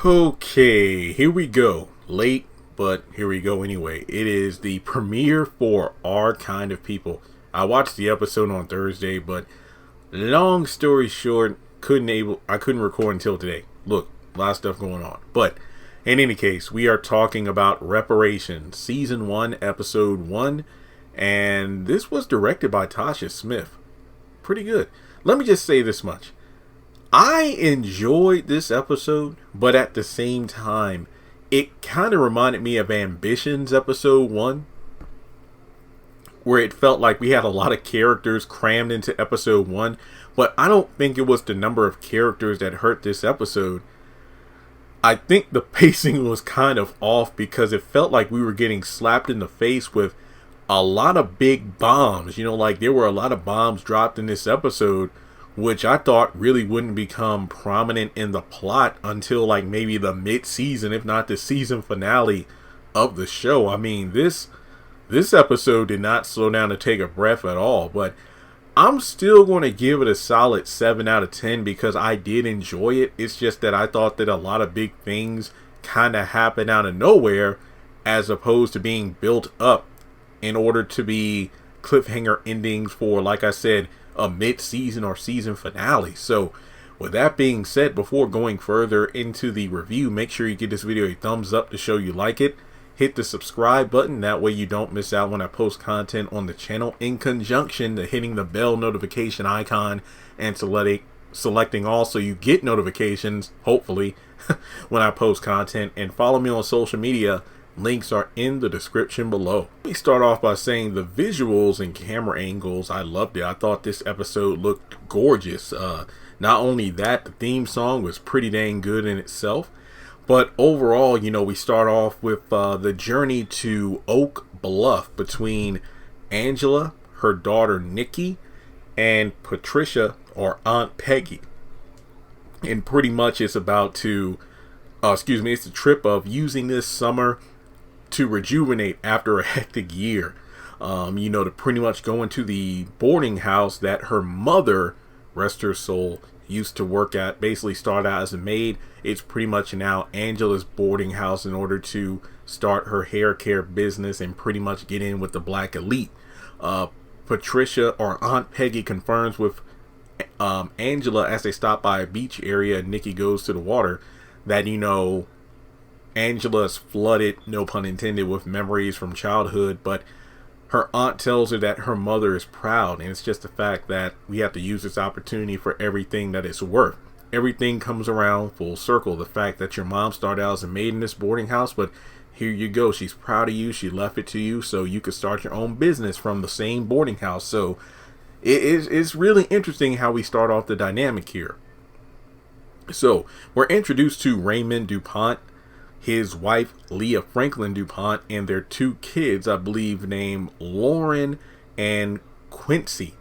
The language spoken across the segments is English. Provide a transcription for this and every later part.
Okay, here we go. Late, but here we go anyway. It is the premiere for Our Kind of People. I watched the episode on Thursday, but long story short, I couldn't record until today. Look, a lot of stuff going on. But in any case, we are talking about Reparations, Season 1, Episode 1, and this was directed by Tasha Smith. Pretty good. Let me just say this much. I enjoyed this episode, but at the same time, it kind of reminded me of Ambitions Episode 1, where it felt like we had a lot of characters crammed into Episode 1, but I don't think it was the number of characters that hurt this episode. I think the pacing was kind of off because it felt like we were getting slapped in the face with a lot of big bombs. Like there were a lot of bombs dropped in this episode, which I thought really wouldn't become prominent in the plot until like maybe the mid-season, if not the season finale of the show. I mean, this episode did not slow down to take a breath at all, but I'm still going to give it a solid 7 out of 10 because I did enjoy it. It's just that I thought that a lot of big things kind of happened out of nowhere as opposed to being built up in order to be cliffhanger endings for, like I said, a mid-season or season finale. So with that being said, before going further into the review, make sure you give this video a thumbs up to show you like it. Hit the subscribe button, that way you don't miss out when I post content on the channel, in conjunction to hitting the bell notification icon and selecting all so you get notifications, hopefully, when I post content. And follow me on social media. Links are in the description below. Let me start off by saying the visuals and camera angles, I loved it. I thought this episode looked gorgeous. Not only that, the theme song was pretty dang good in itself. But overall, we start off with the journey to Oak Bluff between Angela, her daughter Nikki, and Patricia, or Aunt Peggy. And pretty much it's it's the trip of using this summer to rejuvenate after a hectic year. To pretty much go into the boarding house that her mother, rest her soul, used to work at. Basically started out as a maid. It's pretty much now Angela's boarding house in order to start her hair care business and pretty much get in with the black elite. Patricia, or Aunt Peggy, confirms with Angela as they stop by a beach area and Nikki goes to the water that Angela is flooded, no pun intended, with memories from childhood, but her aunt tells her that her mother is proud, and it's just the fact that we have to use this opportunity for everything that it's worth. Everything comes around full circle. The fact that your mom started out as a maid in this boarding house, but here you go, she's proud of you, she left it to you so you could start your own business from the same boarding house. So it's really interesting how we start off the dynamic here. So we're introduced to Raymond DuPont, his wife Leah Franklin DuPont, and their 2 kids, I believe, named Lauren and Quincy.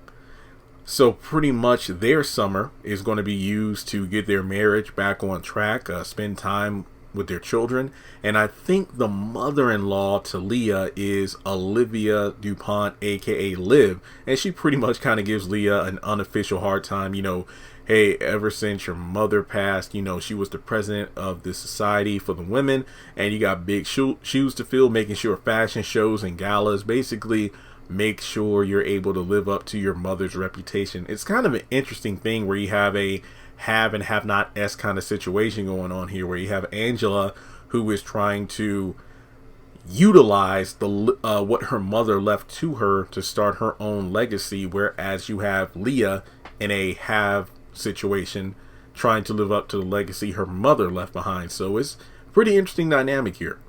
So pretty much their summer is going to be used to get their marriage back on track, spend time with their children. And I think the mother-in-law to Leah is Olivia DuPont, aka Liv, and she pretty much kind of gives Leah an unofficial hard time. Hey, ever since your mother passed, she was the president of the Society for the Women, and you got big shoes to fill, making sure fashion shows and galas basically make sure you're able to live up to your mother's reputation. It's kind of an interesting thing where you have a have and have not kind of situation going on here, where you have Angela, who is trying to utilize what her mother left to her to start her own legacy, whereas you have Leah in a have situation trying to live up to the legacy her mother left behind. So it's a pretty interesting dynamic here.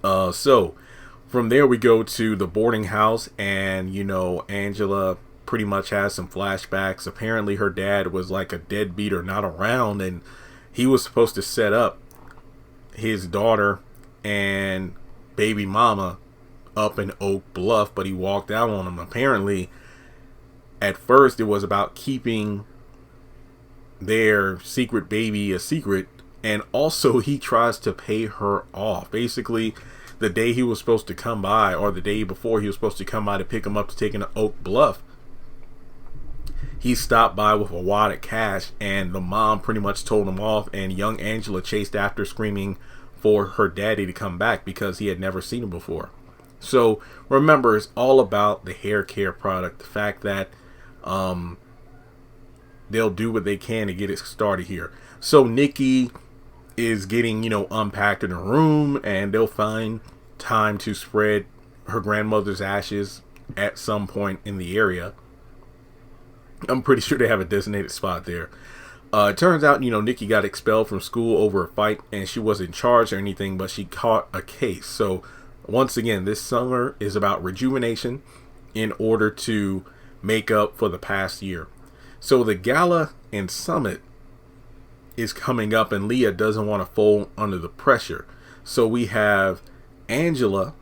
So from there we go to the boarding house, and Angela pretty much has some flashbacks. Apparently her dad was like a deadbeat or not around, and he was supposed to set up his daughter and baby mama up in Oak Bluff, but he walked out on them. Apparently at first it was about keeping their secret baby a secret, and also he tries to pay her off. Basically, the day he was supposed to come by, or the day before he was supposed to come by to pick him up to take him to Oak Bluff, he stopped by with a wad of cash, and the mom pretty much told him off, and young Angela chased after, screaming for her daddy to come back because he had never seen him before. So remember, it's all about the hair care product, the fact that they'll do what they can to get it started here. So Nikki is getting, unpacked in a room, and they'll find time to spread her grandmother's ashes at some point in the area. I'm pretty sure they have a designated spot there. It turns out, Nikki got expelled from school over a fight, and she wasn't charged or anything, but she caught a case. So once again, this summer is about rejuvenation in order to make up for the past year. So the gala and summit is coming up, and Leah doesn't want to fold under the pressure. So we have Angela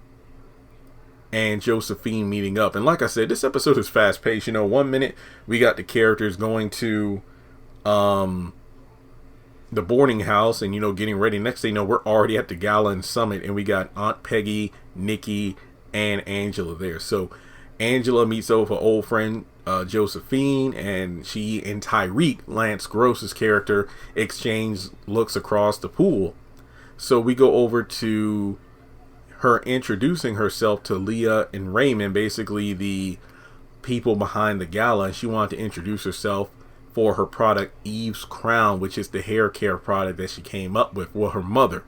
and Josephine meeting up. And like I said, this episode is fast paced. 1 minute we got the characters going to the boarding house and getting ready. Next thing you know, we're already at the gala and summit, and we got Aunt Peggy, Nikki, and Angela there. So Angela meets up with her old friend Josephine, and she and Tyreek, Lance Gross's character, exchange looks across the pool. So we go over to her introducing herself to Leah and Raymond, basically the people behind the gala. She wanted to introduce herself for her product Eve's Crown, which is the hair care product that she came up with her mother.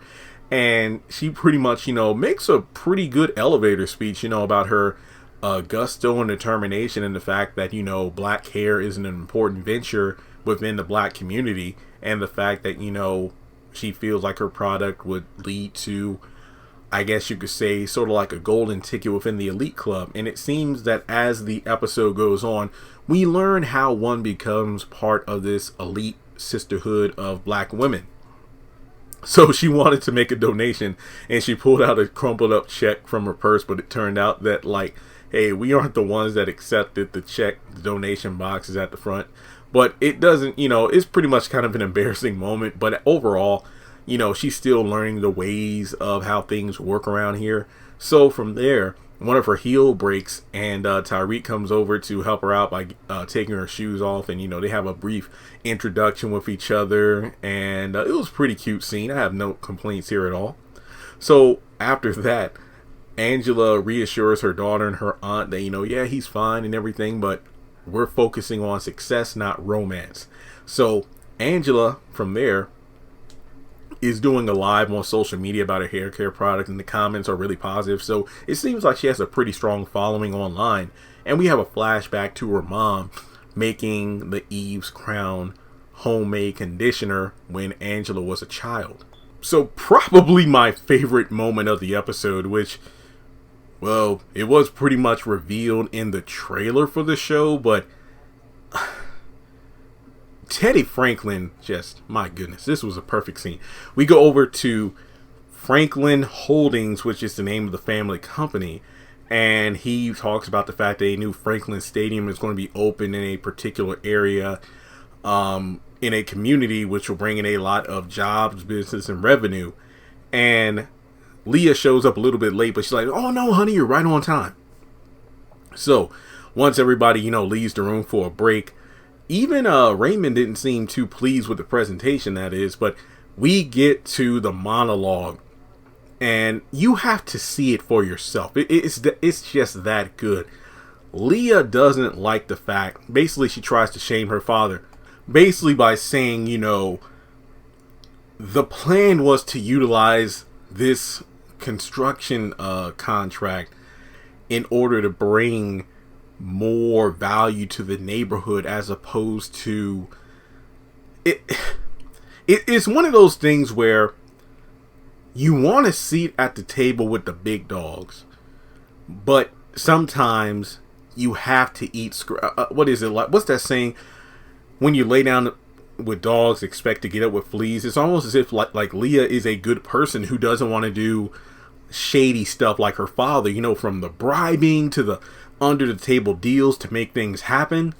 And she pretty much makes a pretty good elevator speech about her gusto and determination, and the fact that black hair is an important venture within the black community, and the fact that she feels like her product would lead to, I guess you could say, sort of like a golden ticket within the elite club. And it seems that as the episode goes on, we learn how one becomes part of this elite sisterhood of black women. So she wanted to make a donation, and she pulled out a crumpled up check from her purse, but it turned out that, hey, we aren't the ones that accepted the check. The donation box is at the front. But it doesn't, it's pretty much kind of an embarrassing moment. But overall, she's still learning the ways of how things work around here. So from there, one of her heel breaks, and Tyreek comes over to help her out by taking her shoes off. And, they have a brief introduction with each other. And it was a pretty cute scene. I have no complaints here at all. So after that, Angela reassures her daughter and her aunt that, yeah, he's fine and everything, but we're focusing on success, not romance. So Angela, from there, is doing a live on social media about her hair care product, and the comments are really positive. So it seems like she has a pretty strong following online. And we have a flashback to her mom making the Eve's Crown homemade conditioner when Angela was a child. So probably my favorite moment of the episode, which, well, it was pretty much revealed in the trailer for the show, but Teddy Franklin, just, my goodness, this was a perfect scene. We go over to Franklin Holdings, which is the name of the family company, and he talks about the fact that a new Franklin Stadium is going to be open in a particular area, in a community, which will bring in a lot of jobs, business, and revenue. And Leah shows up a little bit late, but she's like, "Oh no, honey, you're right on time." So once everybody, leaves the room for a break, even Raymond didn't seem too pleased with the presentation, that is, but we get to the monologue, and you have to see it for yourself. It's just that good. Leah doesn't like the fact, basically she tries to shame her father, basically by saying, the plan was to utilize this construction contract in order to bring more value to the neighborhood, as opposed to it's one of those things where you want to sit at the table with the big dogs, but sometimes you have to eat what is it like, what's that saying, when you lay down with dogs, expect to get up with fleas? It's almost as if like Leah is a good person who doesn't want to do shady stuff like her father, from the bribing to the under the table deals to make things happen.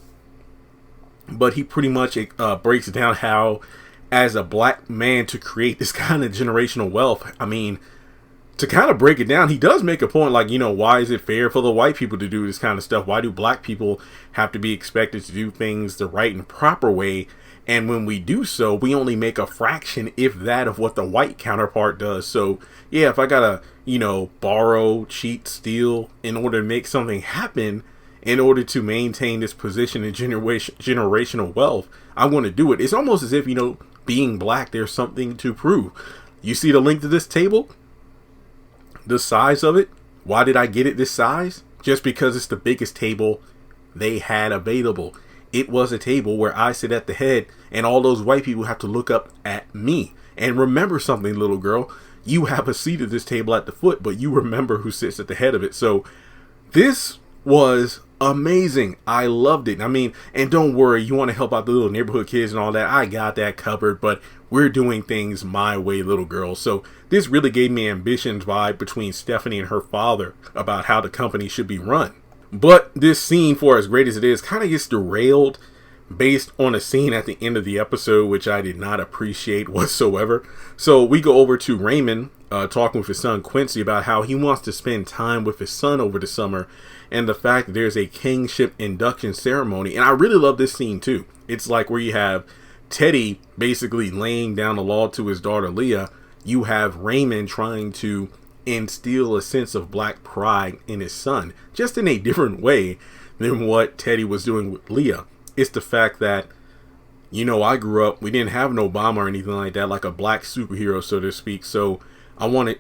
But he pretty much breaks down how, as a black man, to create this kind of generational wealth, I mean, to kind of break it down, he does make a point like, why is it fair for the white people to do this kind of stuff? Why do black people have to be expected to do things the right and proper way? And when we do so, we only make a fraction, if that, of what the white counterpart does. So, yeah, if I gotta, borrow, cheat, steal in order to make something happen, in order to maintain this position in generational wealth, I'm going to do it. It's almost as if, being black, there's something to prove. You see the length of this table? The size of it? Why did I get it this size? Just because it's the biggest table they had available. It was a table where I sit at the head and all those white people have to look up at me. And remember something, little girl. You have a seat at this table at the foot, but you remember who sits at the head of it. So this was amazing. I loved it. I mean, and don't worry, you want to help out the little neighborhood kids and all that. I got that covered, but we're doing things my way, little girl. So this really gave me ambitions vibe between Stephanie and her father about how the company should be run. But this scene, for as great as it is, kind of gets derailed based on a scene at the end of the episode, which I did not appreciate whatsoever. So we go over to Raymond talking with his son Quincy about how he wants to spend time with his son over the summer, and the fact that there's a kingship induction ceremony. And I really love this scene too. It's like where you have Teddy basically laying down the law to his daughter Leah. You have Raymond trying to instill a sense of black pride in his son, just in a different way than what Teddy was doing with Leah. It's the fact that, I grew up, we didn't have an Obama or anything like that, like a black superhero, so to speak. So I want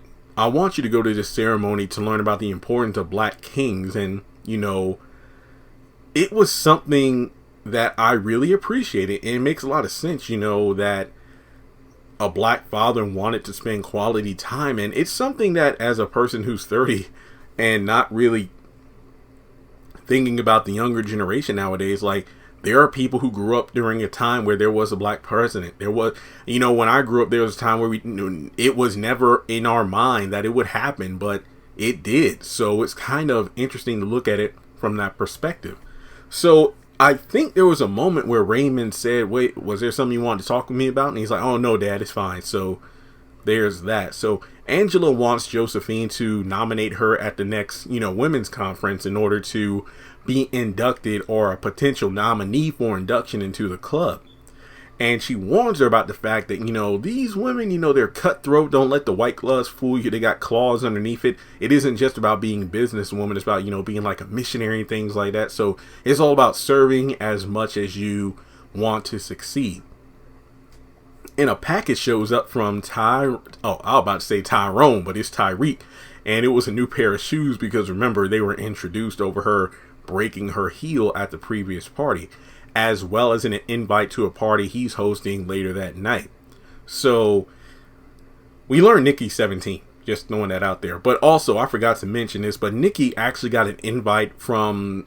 you to go to this ceremony to learn about the importance of black kings. And, it was something that I really appreciated. And it makes a lot of sense, that a black father wanted to spend quality time. And it's something that, as a person who's 30 and not really thinking about the younger generation nowadays, like, there are people who grew up during a time where there was a black president. There was, when I grew up, there was a time where it was never in our mind that it would happen, but it did. So it's kind of interesting to look at it from that perspective. So I think there was a moment where Raymond said, wait, was there something you wanted to talk with me about? And he's like, oh, no, Dad, it's fine. So there's that. So Angela wants Josephine to nominate her at the next, women's conference in order to be inducted, or a potential nominee for induction into the club. And she warns her about the fact that, these women, they're cutthroat. Don't let the white gloves fool you. They got claws underneath it. It isn't just about being a businesswoman. It's about, being like a missionary and things like that. So it's all about serving as much as you want to succeed. And a package shows up from I was about to say Tyrone, but it's Tyreek. And it was a new pair of shoes because, remember, they were introduced over her breaking her heel at the previous party, as well as an invite to a party he's hosting later that night. So we learned Nikki's 17, just throwing that out there. But also, I forgot to mention this, but Nikki actually got an invite from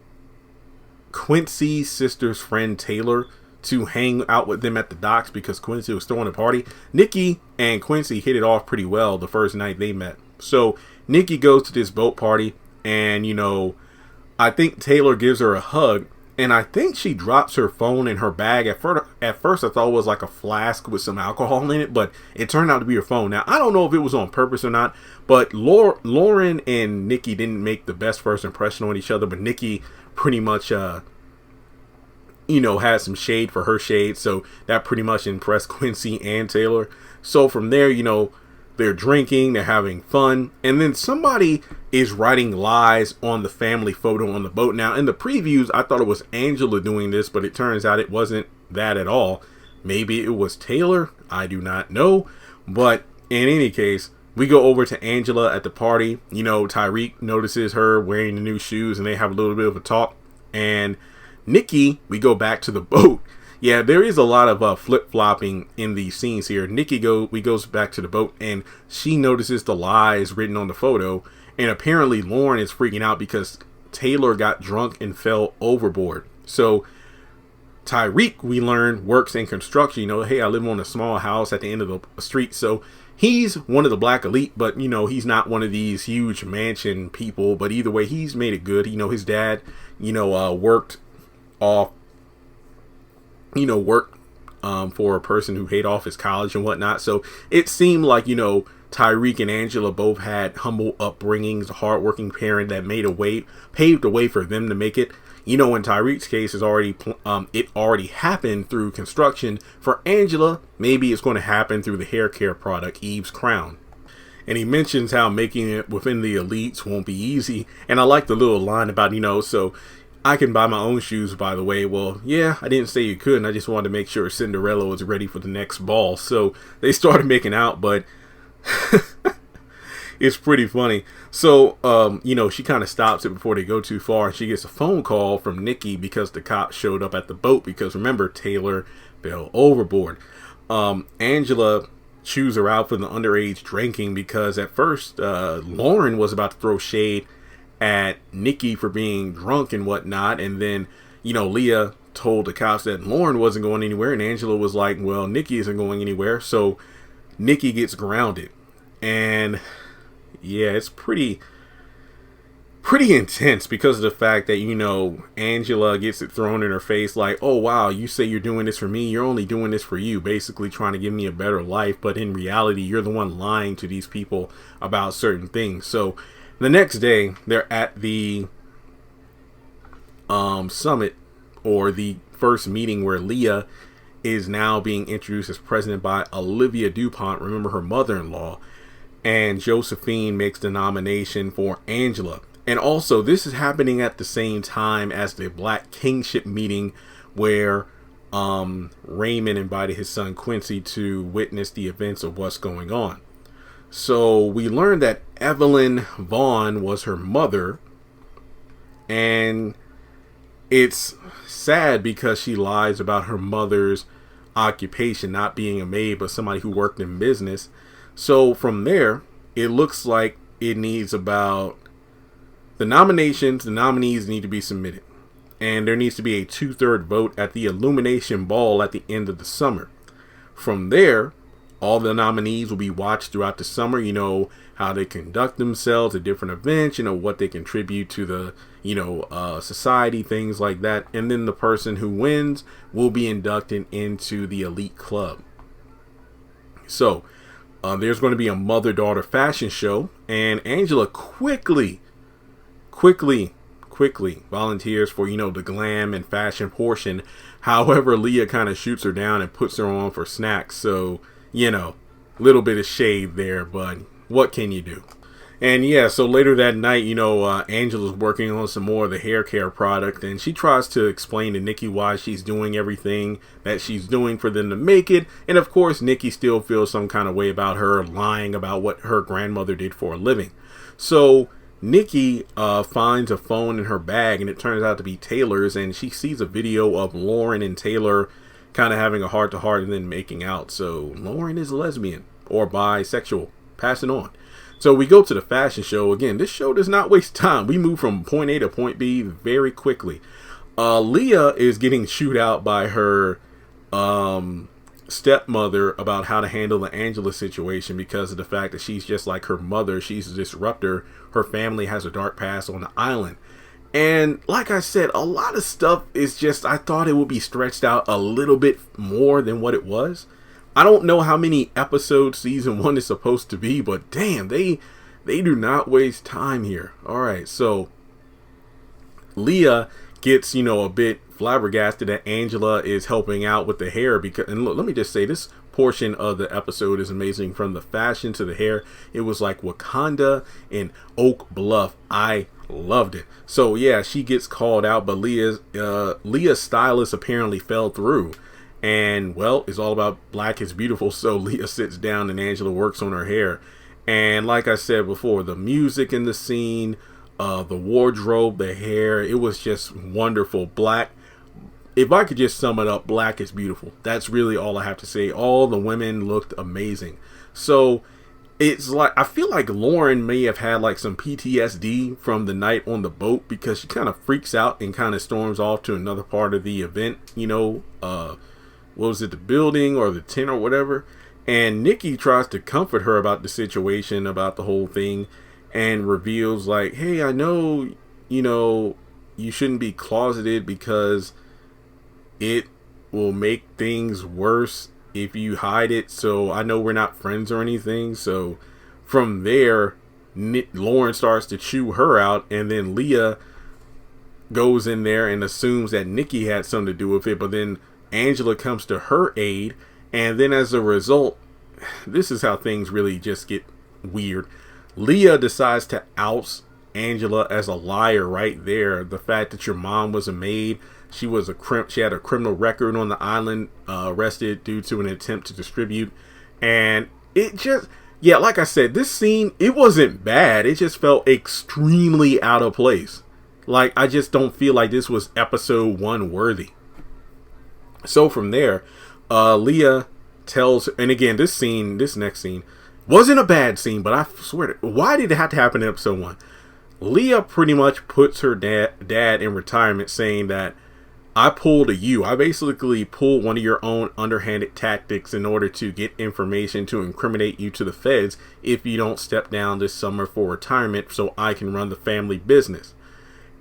Quincy's sister's friend Taylor to hang out with them at the docks because Quincy was throwing a party. Nikki and Quincy hit it off pretty well the first night they met. So Nikki goes to this boat party, and I think Taylor gives her a hug, and I think she drops her phone in her bag. At first I thought it was like a flask with some alcohol in it, but it turned out to be her phone. Now, I don't know if it was on purpose or not, but Lauren and Nikki didn't make the best first impression on each other, but Nikki pretty much, had some shade for her shade, so that pretty much impressed Quincy and Taylor. So from there, they're drinking, they're having fun, and then somebody is writing lies on the family photo on the boat. Now, in the previews, I thought it was Angela doing this, but it turns out it wasn't that at all. Maybe it was Taylor. I do not know. But in any case, we go over to Angela at the party. Tyreek notices her wearing the new shoes, and they have a little bit of a talk. And Nikki, we go back to the boat. Yeah, there is a lot of flip-flopping in these scenes here. Nikki goes back to the boat, and she notices the lies written on the photo. And apparently Lauren is freaking out because Taylor got drunk and fell overboard. So Tyreek, we learn, works in construction. Hey, I live on a small house at the end of the street. So he's one of the black elite, but, he's not one of these huge mansion people. But either way, he's made it good. His dad, worked off, for a person who paid off his college and whatnot. So it seemed like, Tyreek and Angela both had humble upbringings, a hardworking parent that paved the way for them to make it. You know, in Tyreek's case, it already happened through construction. For Angela, maybe it's going to happen through the hair care product Eve's Crown. And he mentions how making it within the elites won't be easy. And I like the little line about, so I can buy my own shoes, by the way. Well, yeah, I didn't say you couldn't. I just wanted to make sure Cinderella was ready for the next ball. So they started making out, but it's pretty funny. So, she kind of stops it before they go too far. And she gets a phone call from Nikki because the cops showed up at the boat. Because remember, Taylor fell overboard. Angela chews her out for the underage drinking because at first Lauren was about to throw shade at Nikki for being drunk and whatnot, and then Leah told the cops that Lauren wasn't going anywhere, and Angela was like, well, Nikki isn't going anywhere, so Nikki gets grounded. And yeah, it's pretty intense because of the fact that Angela gets it thrown in her face like, oh wow, you say you're doing this for me, you're only doing this for you, basically trying to give me a better life, but in reality you're the one lying to these people about certain things. So the next day they're at the summit, or the first meeting, where Leah is now being introduced as president by Olivia DuPont, remember, her mother-in-law, and Josephine makes the nomination for Angela. And also, this is happening at the same time as the Black Kingship meeting, where Raymond invited his son Quincy to witness the events of what's going on. So we learned that Evelyn Vaughn was her mother, and it's sad because she lies about her mother's occupation, not being a maid, but somebody who worked in business. So from there, it looks like it needs about the nominees need to be submitted, and there needs to be a 2/3 vote at the Illumination Ball at the end of the summer. From there, all the nominees will be watched throughout the summer, how they conduct themselves at different events, what they contribute to the, society, things like that. And then the person who wins will be inducted into the elite club. So there's going to be a mother-daughter fashion show, and Angela quickly volunteers for, the glam and fashion portion. However, Leah kind of shoots her down and puts her on for snacks. So, little bit of shade there, but what can you do? And yeah, so later that night, Angela's working on some more of the hair care product, and she tries to explain to Nikki why she's doing everything that she's doing for them to make it. And of course, Nikki still feels some kind of way about her lying about what her grandmother did for a living. So Nikki finds a phone in her bag, and it turns out to be Taylor's, and she sees a video of Lauren and Taylor kind of having a heart-to-heart and then making out. So Lauren is a lesbian or bisexual. Pass it on. So we go to the fashion show. Again, this show does not waste time. We move from point A to point B very quickly. Leah is getting chewed out by her stepmother about how to handle the Angela situation because of the fact that she's just like her mother. She's a disruptor. Her family has a dark past on the island. And like I said, a lot of stuff is just, I thought it would be stretched out a little bit more than what it was. I don't know how many episodes season 1 is supposed to be, but damn, they do not waste time here. All right, so Leah gets, a bit flabbergasted that Angela is helping out with the hair because, and look, let me just say, this portion of the episode is amazing. From the fashion to the hair, it was like Wakanda and Oak Bluff. I loved it. So yeah, she gets called out, but Leah's stylist apparently fell through. And well, it's all about black is beautiful. So Leah sits down and Angela works on her hair. And like I said before, the music in the scene, the wardrobe, the hair, it was just wonderful. Black, if I could just sum it up, black is beautiful. That's really all I have to say. All the women looked amazing. So it's like, I feel like Lauren may have had like some PTSD from the night on the boat because she kind of freaks out and kind of storms off to another part of the event, what was it, the building or the tent or whatever. And Nikki tries to comfort her about the situation, about the whole thing, and reveals like, hey, I know, you shouldn't be closeted because it will make things worse if you hide it. So I know we're not friends or anything. So from there, Lauren starts to chew her out, and then Leah goes in there and assumes that Nikki had something to do with it, but then Angela comes to her aid, and then as a result, this is how things really just get weird. Leah decides to oust Angela as a liar right there. The fact that your mom was a maid, she had a criminal record on the island, arrested due to an attempt to distribute, and it just, yeah, like I said, this scene, it wasn't bad. It just felt extremely out of place. Like, I just don't feel like this was episode 1 worthy. So from there, Leah tells, and again, this next scene wasn't a bad scene, but I swear why did it have to happen in episode 1? Leah pretty much puts her dad in retirement, saying that I pulled a you. I basically pulled one of your own underhanded tactics in order to get information to incriminate you to the feds if you don't step down this summer for retirement so I can run the family business.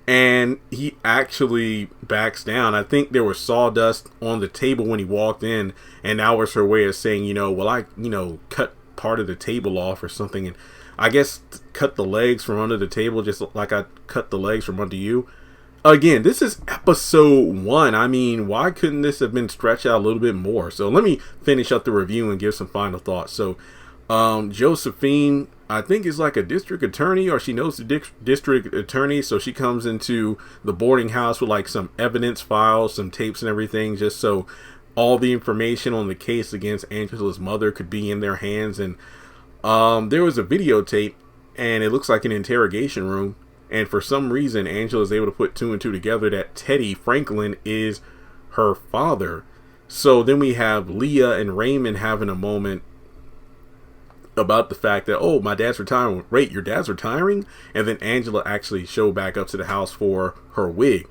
And he actually backs down. I think there was sawdust on the table when he walked in, and that was her way of saying, well, I, cut part of the table off or something, and I guess cut the legs from under the table just like I cut the legs from under you. Again, this is episode 1. I mean, why couldn't this have been stretched out a little bit more? So let me finish up the review and give some final thoughts. So Josephine, I think, is like a district attorney, or she knows the district attorney, so she comes into the boarding house with like some evidence files, some tapes and everything, just so all the information on the case against Angela's mother could be in their hands. And there was a videotape, and it looks like an interrogation room, and for some reason Angela is able to put 2 and 2 together that Teddy Franklin is her father. So then we have Leah and Raymond having a moment about the fact that, oh, my dad's retiring. Wait, your dad's retiring? And then Angela actually showed back up to the house for her wig,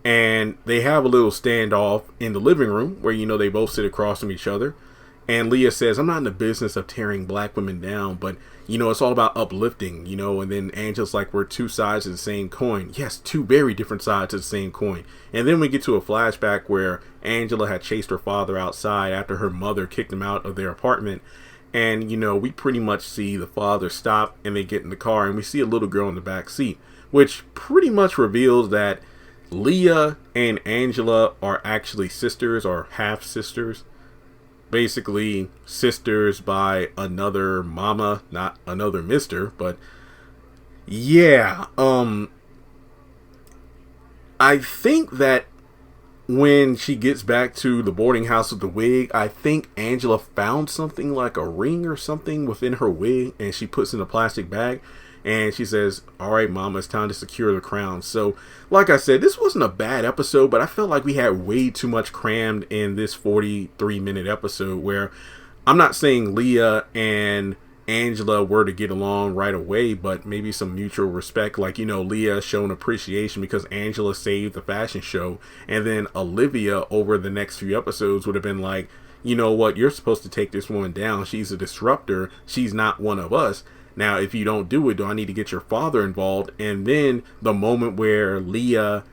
and they have a little standoff in the living room where they both sit across from each other. And Leah says, I'm not in the business of tearing black women down, but it's all about uplifting, and then Angela's like, we're 2 sides of the same coin. Yes, 2 very different sides of the same coin. And then we get to a flashback where Angela had chased her father outside after her mother kicked him out of their apartment. And, we pretty much see the father stop, and they get in the car, and we see a little girl in the back seat, which pretty much reveals that Leah and Angela are actually sisters, or half sisters. Basically sisters by another mama, not another mister. But yeah, I think that when she gets back to the boarding house with the wig, I think Angela found something like a ring or something within her wig, and she puts in a plastic bag, and she says, all right, mama, it's time to secure the crown. So like I said, this wasn't a bad episode, but I felt like we had way too much crammed in this 43-minute episode, where I'm not saying Leah and Angela were to get along right away, but maybe some mutual respect, like, Leah showing appreciation because Angela saved the fashion show, and then Olivia over the next few episodes would have been like, you know what, you're supposed to take this woman down. She's a disruptor. She's not one of us. Now, if you don't do it, do I need to get your father involved? And then the moment where Leah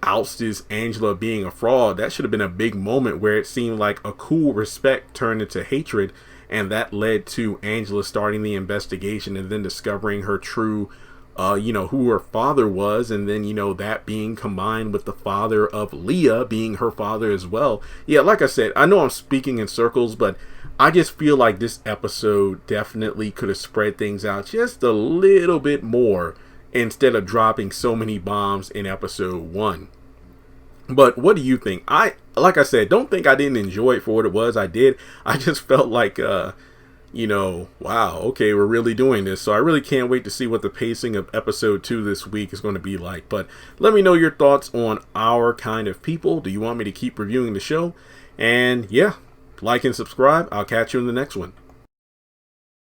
ousts Angela being a fraud, that should have been a big moment where it seemed like a cool respect turned into hatred. And that led to Angela starting the investigation and then discovering her true, who her father was. And then, that being combined with the father of Leah being her father as well. Yeah, like I said, I know I'm speaking in circles, but I just feel like this episode definitely could have spread things out just a little bit more instead of dropping so many bombs in episode 1. But what do you think? Like I said, don't think I didn't enjoy it for what it was. I did. I just felt like, wow, okay, we're really doing this. So I really can't wait to see what the pacing of episode 2 this week is going to be like. But let me know your thoughts on Our Kind of People. Do you want me to keep reviewing the show? And yeah, like and subscribe. I'll catch you in the next one.